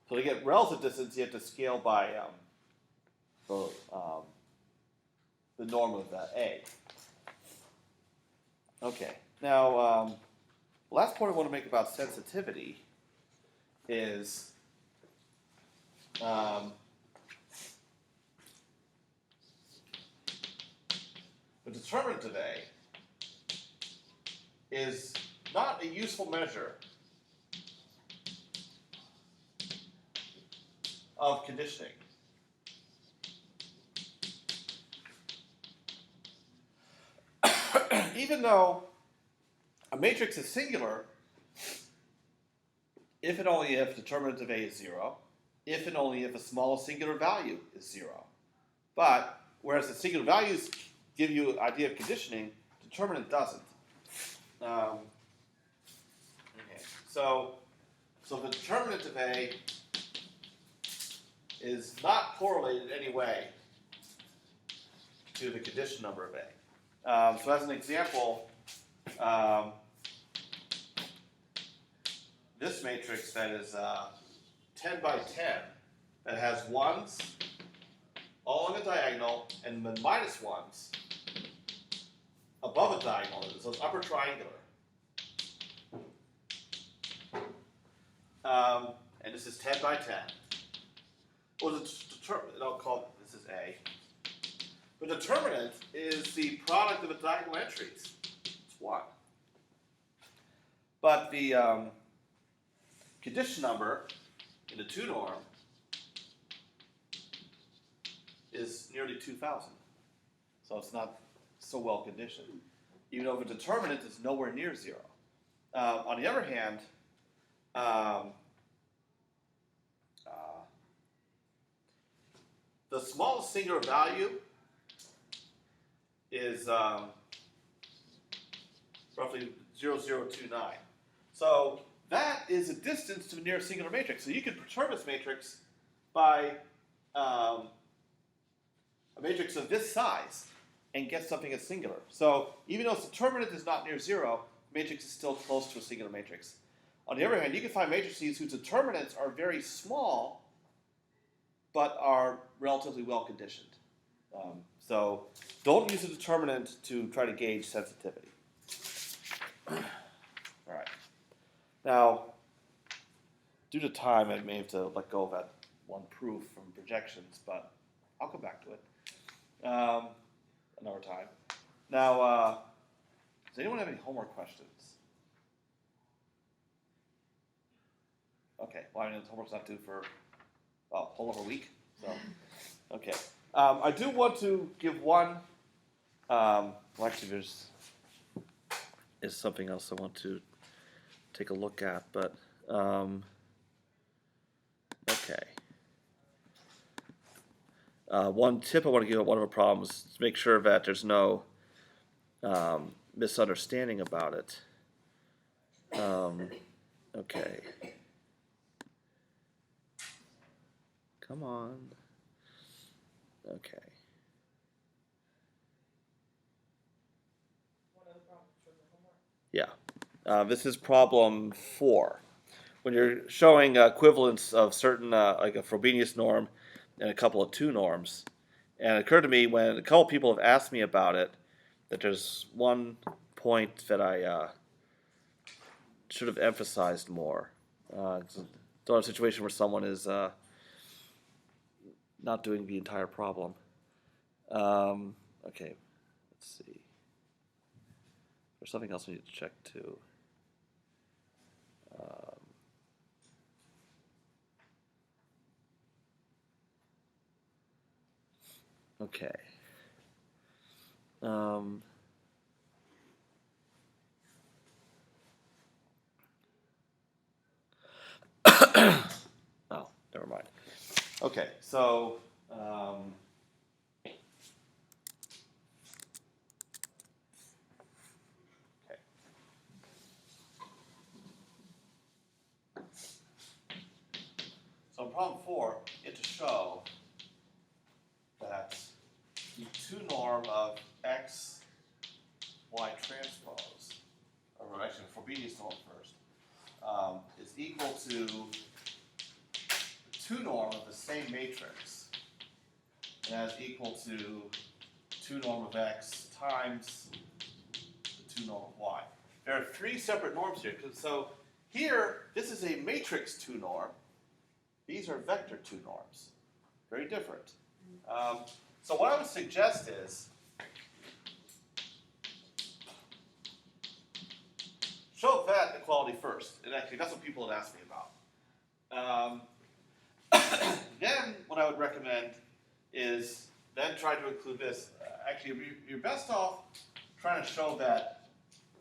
So to get relative distance, you have to scale by the norm of A. Okay. Now, the last point I want to make about sensitivity is the determinant of A is not a useful measure of conditioning. Even though a matrix is singular, if and only if determinant of A is 0, if and only if the smallest singular value is 0. But whereas the singular values give you an idea of conditioning, determinant doesn't. Okay. So the determinant of A is not correlated in any way to the condition number of A. So as an example, this matrix that is 10 by 10 that has 1s all on the diagonal and then minus 1s above a diagonal, so it's upper triangular. and this is 10 by 10. Well, I'll call this is A. The determinant is the product of the diagonal entries. It's 1. But the condition number in the 2 norm is nearly 2,000. So it's not so well conditioned. Even though the determinant is nowhere near 0. On the other hand, the smallest singular value is roughly 0.029. So that is a distance to the nearest singular matrix. So you could perturb this matrix by a matrix of this size and get something as singular. So even though its determinant is not near 0, the matrix is still close to a singular matrix. On the other hand, you can find matrices whose determinants are very small but are relatively well conditioned. So don't use a determinant to try to gauge sensitivity. All right. Now, due to time, I may have to let go of that one proof from projections, but I'll come back to it another time. Now, does anyone have any homework questions? Okay, well, I mean, homework's not due for a whole other week, so, okay. I do want to give one, well, actually, is something else I want to take a look at, but, okay. One tip I want to give at one of the problems is to make sure that there's no misunderstanding about it. Okay. Come on. Okay. One of the problems for the homework. Yeah. This is problem 4. When you're showing equivalence of certain, like a Frobenius norm and a couple of 2 norms, and it occurred to me when a couple people have asked me about it that there's one point that I should have emphasized more. It's a situation where someone is not doing the entire problem. Okay, let's see. There's something else we need to check too. Okay. Oh, never mind. Okay, so okay. So in problem 4, you have to show that the 2 norm of x, y transpose, or actually Frobenius norm first, is equal to the 2 norm of the same matrix, and that's equal to 2 norm of x times the 2 norm of y. There are 3 separate norms here. So here, this is a matrix 2 norm. These are vector 2 norms. Very different. So what I would suggest is show that equality first. And actually, that's what people had asked me about. Then what I would recommend is then try to include this. Actually, you're best off trying to show that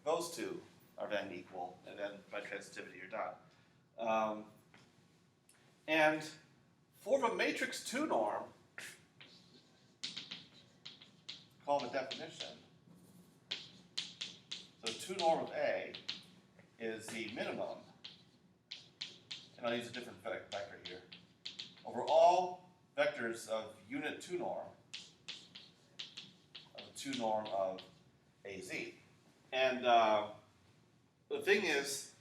those 2 are then equal, and then by transitivity you're done. And for the matrix 2 norm, call the definition. So 2 norm of A is the minimum, and I'll use a different vector here, over all vectors of unit 2 norm, of the 2 norm of AZ. And the thing is,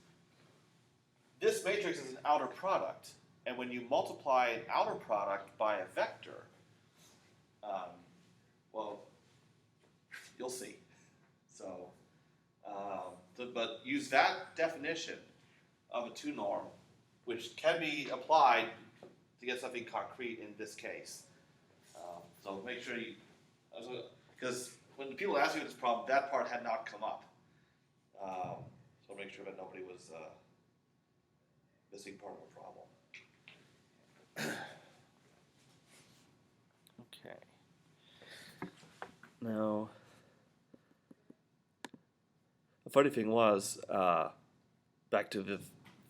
this matrix is an outer product, and when you multiply an outer product by a vector, well, you'll see. So, but use that definition of a 2 norm which can be applied to get something concrete in this case. So make sure you, because when people ask you this problem, that part had not come up. So make sure that nobody was missing part of the problem. Okay. Now, the funny thing was, back to the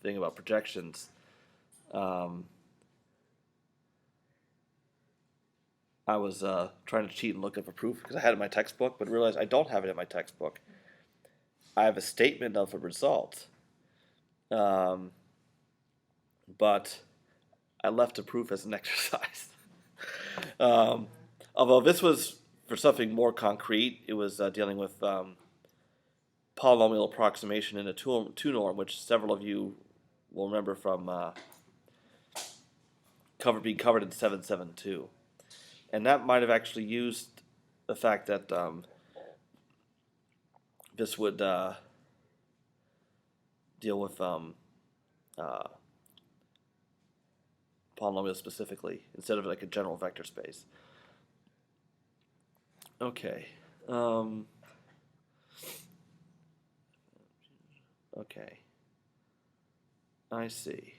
thing about projections. I was trying to cheat and look up a proof because I had it in my textbook, but realized I don't have it in my textbook. I have a statement of a result, but I left a proof as an exercise. Although this was for something more concrete, it was dealing with polynomial approximation in a two-norm, which several of you will remember from being covered in 772. And that might have actually used the fact that this would deal with polynomials specifically, instead of like a general vector space. Okay. Okay. I see.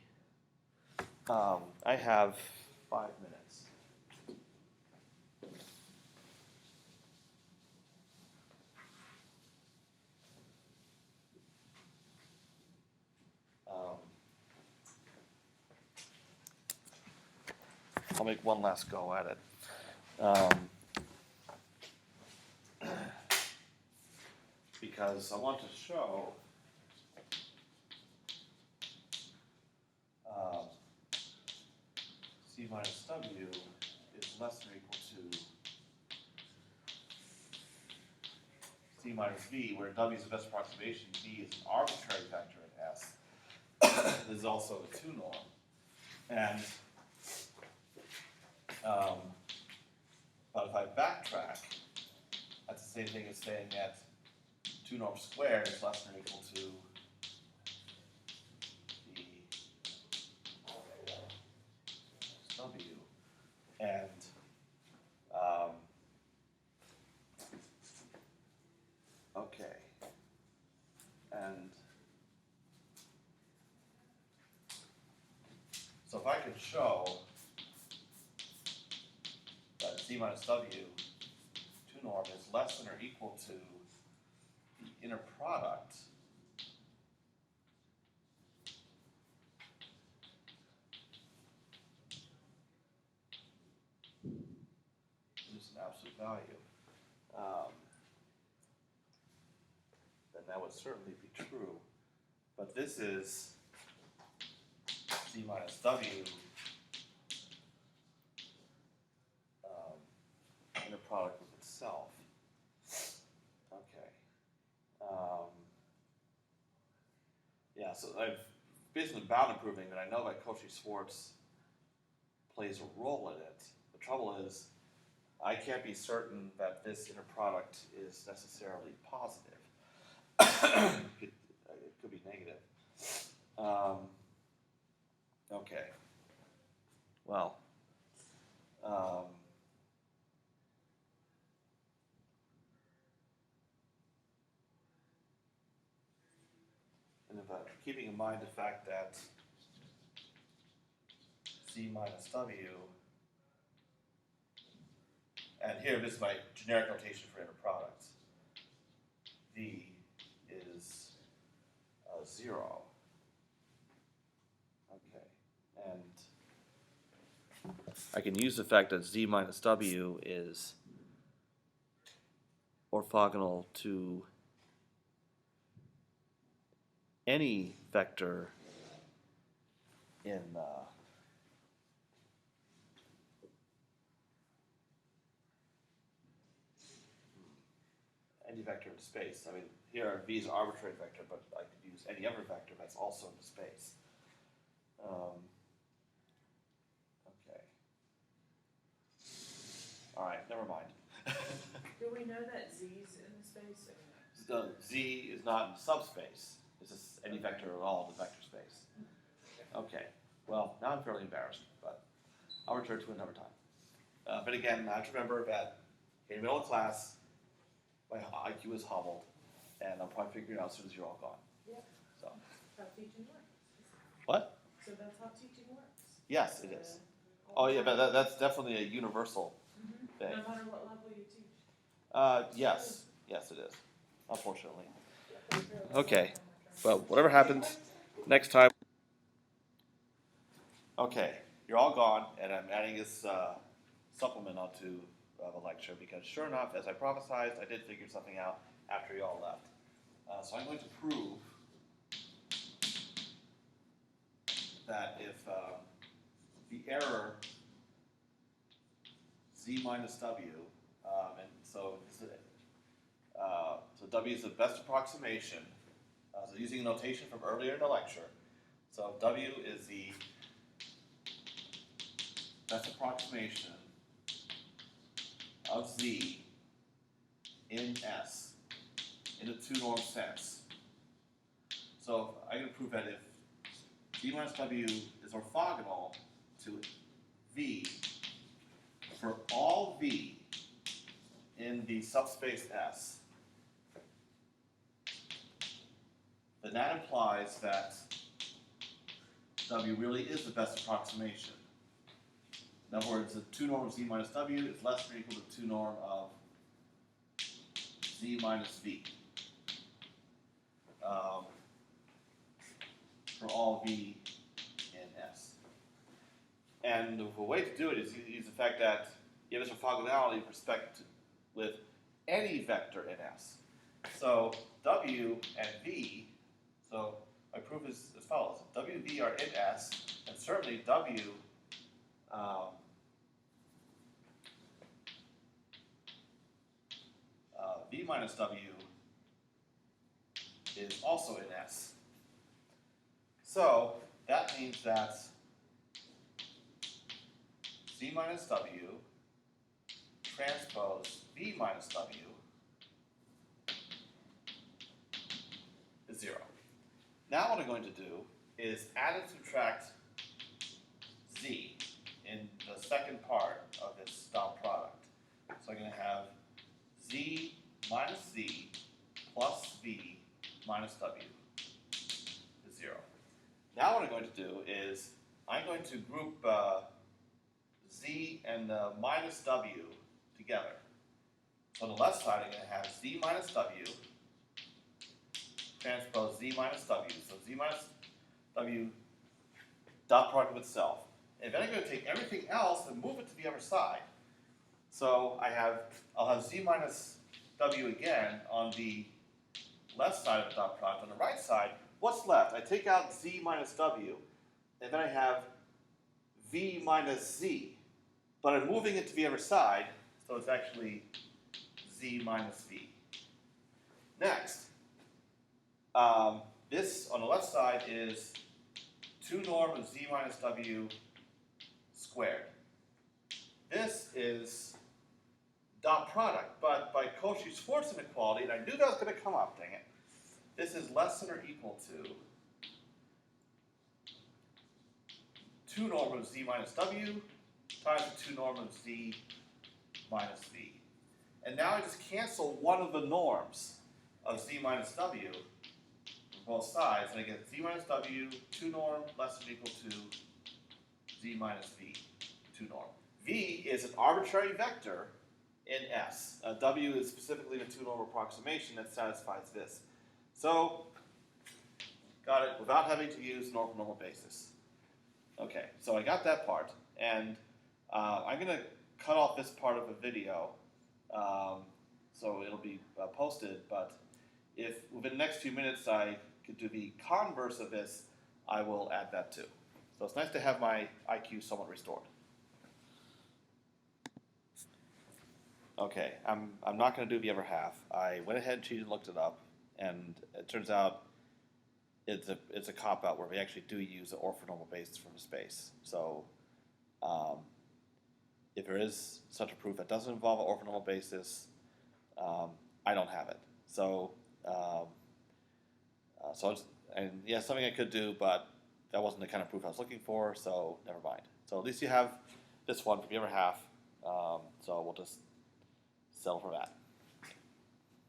I have 5 minutes. I'll make one last go at it. Because I want to show C minus W is less than or equal to C minus V, where W is the best approximation, V is an arbitrary vector in S. This is also a two-norm. And but if I backtrack, that's the same thing as saying that 2 norm squared is less than or equal to the W. And okay. And so if I could show that C minus W 2 norm is less than or equal to the inner product is an absolute value, then that would certainly be true. But this is C minus W inner product with itself. Okay. Yeah, so I've basically bound proving that I know that Cauchy-Schwarz plays a role in it. The trouble is, I can't be certain that this inner product is necessarily positive. it could be negative. Okay. Well. And keeping in mind the fact that C minus W, and here this is my generic notation for inner products, V is 0. Okay, and I can use the fact that Z minus W is orthogonal to any vector in any vector in space. I mean, here V is an arbitrary vector, but I could use any other vector that's also in space. Okay. All right, never mind. Do we know that Z's in the space? Z is not in subspace. It's just any vector at all in the vector space. Okay, well, now I'm fairly embarrassed, but I'll return to it another time. But again, I have to remember that in the middle of class, my IQ is hobbled, and I'll probably figure it out as soon as you're all gone. Yep. So, That's how teaching works. what? So that's how teaching works. Yes, it is. All Oh, the yeah, but time. that's definitely a universal No thing. matter what level you teach. Yes, it is, unfortunately. Okay, well, whatever happens, next time. Okay, you're all gone, and I'm adding this supplement onto the lecture because sure enough, as I prophesized, I did figure something out after you all left. So I'm going to prove that if the error z minus w, and so so w is the best approximation. So using a notation from earlier in the lecture, so w is the best approximation of z in S in a two-norm sense. So I'm going to prove that if z minus w is orthogonal to v for all v in the subspace S, then that implies that w really is the best approximation. In other words, the two norm of z minus w is less than or equal to two norm of z minus v for all v in S. And the way to do it is use the fact that you have this orthogonality with respect with any vector in S. So w and v, so my proof is as follows. W and v are in S, and certainly w v minus w is also in S. So that means that z minus w transpose v minus w is 0. Now what I'm going to do is add and subtract z in the second part of this dot product. So I'm going to have z minus z plus v minus w is 0. Now what I'm going to do is I'm going to group z and minus w together. So on the left side, I'm going to have z minus w transpose z minus w. So z minus w dot product of itself. And then I'm going to take everything else and move it to the other side. So I'll have z minus w again on the left side of the dot product. On the right side, what's left? I take out z minus w, and then I have v minus z. But I'm moving it to the other side, so it's actually z minus v. Next, this on the left side is 2 norm of z minus w squared. This is dot product, but by Cauchy-Schwarz inequality, and I knew that was going to come up, dang it, this is less than or equal to 2 norm of z minus w times the 2 norm of z minus v. And now I just cancel one of the norms of z minus w from both sides, and I get z minus w, 2 norm, less than or equal to z minus v, 2 norm. V is an arbitrary vector in S. W is specifically the 2 norm approximation that satisfies this. So, got it without having to use norm for normal basis. Okay, so I got that part, and I'm going to cut off this part of the video, so it'll be posted, but if within the next few minutes I could do the converse of this, I will add that too. So it's nice to have my IQ somewhat restored. Okay, I'm not going to do the other half. I went ahead and cheated and looked it up, and it turns out it's a cop-out where we actually do use an orthonormal basis from space. So if there is such a proof that doesn't involve an orthonormal basis, I don't have it. So, something I could do, but that wasn't the kind of proof I was looking for, so never mind. So at least you have this one from the other half, so we'll just settle for that.